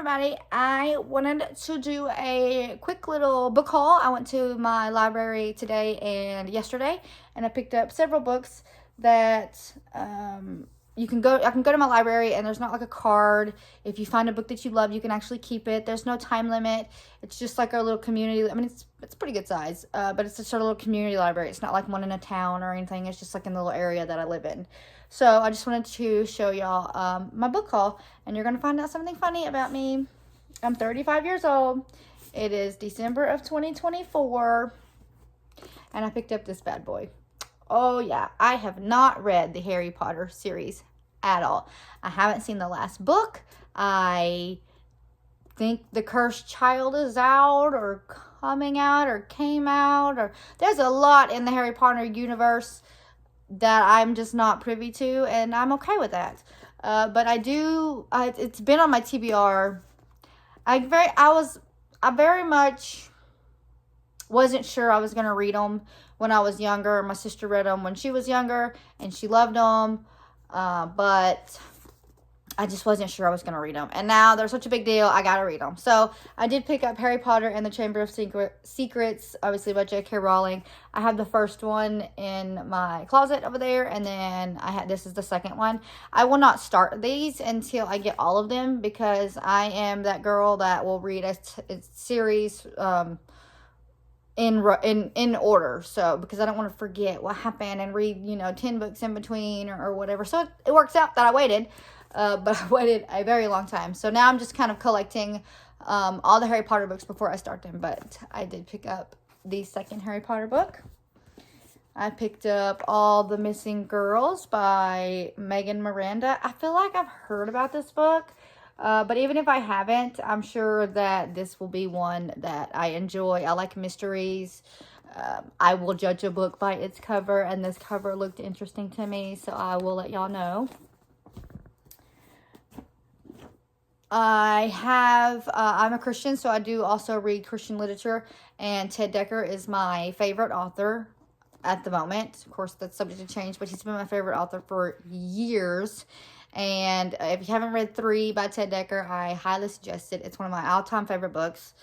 everybody. I wanted to do a quick little book haul. I went to my library today and yesterday, and I picked up several books that you can go. I can go to my library, and there's not like a card. If you find a book that you love, you can actually keep it. There's no time limit. It's just like our little community. I mean, it's pretty good size, but it's a sort of little community library. It's not like one in a town or anything. It's just like in the little area that I live in. So I just wanted to show y'all my book haul, and you're going to find out something funny about me. I'm 35 years old. It is December of 2024, and I picked up this bad boy. Oh, yeah. I have not read the Harry Potter series at all. I haven't seen the last book. I think The Cursed Child is out or coming out or came out. Or there's a lot in the Harry Potter universe that I'm just not privy to, and I'm okay with that. But I do, it's been on my TBR. I very much wasn't sure I was going to read them when I was younger. My sister read them when she was younger, and she loved them. But I just wasn't sure I was going to read them. And now they're such a big deal, I got to read them. So I did pick up Harry Potter and the Chamber of Secrets, obviously by J.K. Rowling. I have the first one in my closet over there, and then this is the second one. I will not start these until I get all of them, because I am that girl that will read a series in order. So because I don't want to forget what happened and read 10 books in between or whatever. So it works out that I waited. But I waited a very long time. So now I'm just kind of collecting all the Harry Potter books before I start them. But I did pick up the second Harry Potter book. I picked up All the Missing Girls by Megan Miranda. I feel like I've heard about this book. But even if I haven't, I'm sure that this will be one that I enjoy. I like mysteries. I will judge a book by its cover. And this cover looked interesting to me. So I will let y'all know. I'm a Christian, so I do also read Christian literature, and Ted Dekker is my favorite author at the moment. Of course, that's subject to change, but he's been my favorite author for years. And if you haven't read 3 by Ted Dekker, I highly suggest it. It's one of my all-time favorite books.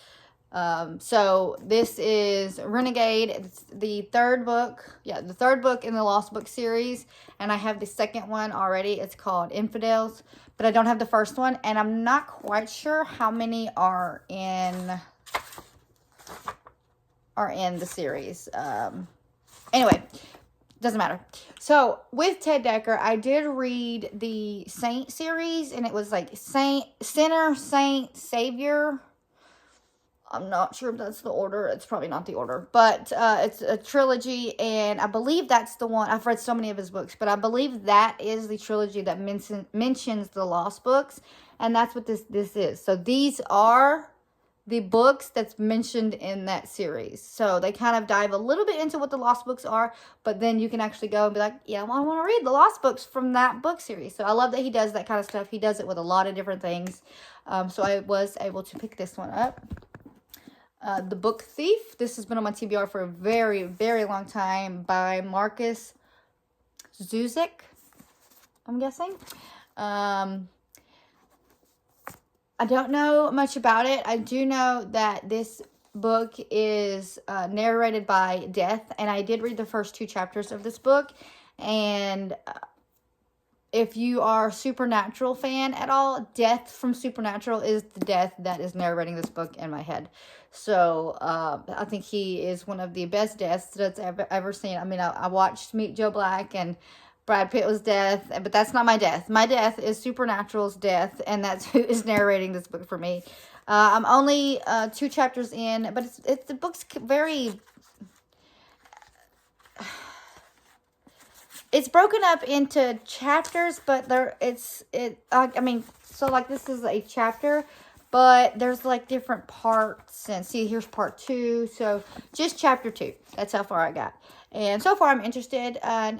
So this is Renegade. It's the third book. Yeah, the third book in the Lost Book series. And I have the second one already. It's called Infidels. But I don't have the first one. And I'm not quite sure how many are in the series. Anyway, doesn't matter. So with Ted Dekker, I did read the Saint series. And it was like Sinner, Saint, Savior. I'm not sure if that's the order. It's probably not the order. But it's a trilogy, and I believe that's the one. I've read so many of his books, but I believe that is the trilogy that mentions the Lost Books, and that's what this is. So these are the books that's mentioned in that series. So they kind of dive a little bit into what the Lost Books are, but then you can actually go and be like, yeah, well, I want to read the Lost Books from that book series. So I love that he does that kind of stuff. He does it with a lot of different things. So I was able to pick this one up. The Book Thief. This has been on my TBR for a very, very long time, by Markus Zusak, I'm guessing. I don't know much about it. I do know that this book is narrated by Death, and I did read the first 2 chapters of this book, and if you are a Supernatural fan at all, Death from Supernatural is the Death that is narrating this book in my head. So I think he is one of the best Deaths that's ever seen. I mean, I watched Meet Joe Black, and Brad Pitt was Death, but that's not my Death. My Death is Supernatural's Death, and that's who is narrating this book for me. I'm only 2 chapters in, but the book's very... It's broken up into chapters, but so like this is a chapter, but there's like different parts. And see, here's part 2. So just chapter 2. That's how far I got. And so far I'm interested, and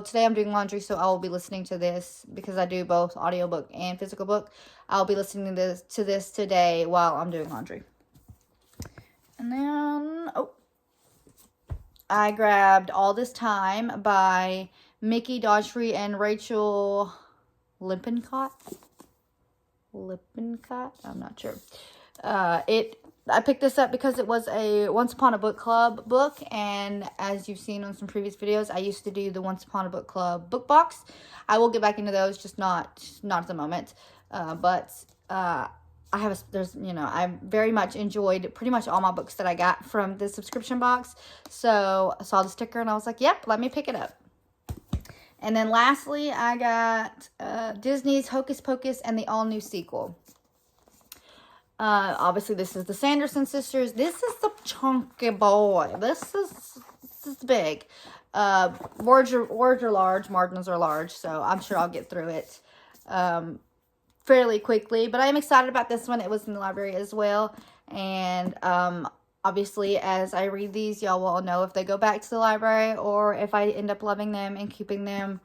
today I'm doing laundry, so I will be listening to this because I do both audiobook and physical book. I'll be listening to this today while I'm doing laundry. And then, I grabbed All This Time by Mickey Daughtry and Rachel Lippincott. Lippincott. I'm not sure. I picked this up because it was a Once Upon a Book Club book, and as you've seen on some previous videos, I used to do the Once Upon a Book Club book box. I will get back into those, just not at the moment. I very much enjoyed pretty much all my books that I got from the subscription box. So I saw the sticker and I was like, yep, let me pick it up. And then lastly, I got Disney's Hocus Pocus and the all-new sequel. Obviously, this is the Sanderson sisters. This is the chunky boy. This is big. Words are large, margins are large, so I'm sure I'll get through it fairly quickly. But I am excited about this one. It was in the library as well. And obviously, as I read these, y'all will know if they go back to the library or if I end up loving them and keeping them.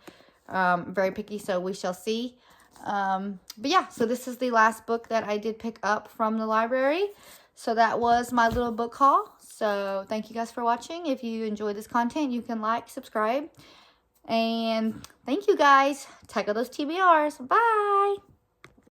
Very picky, so we shall see. But yeah, so this is the last book that I did pick up from the library. So that was my little book haul. So thank you guys for watching. If you enjoyed this content, you can like, subscribe. And thank you guys. Tackle those TBRs. Bye.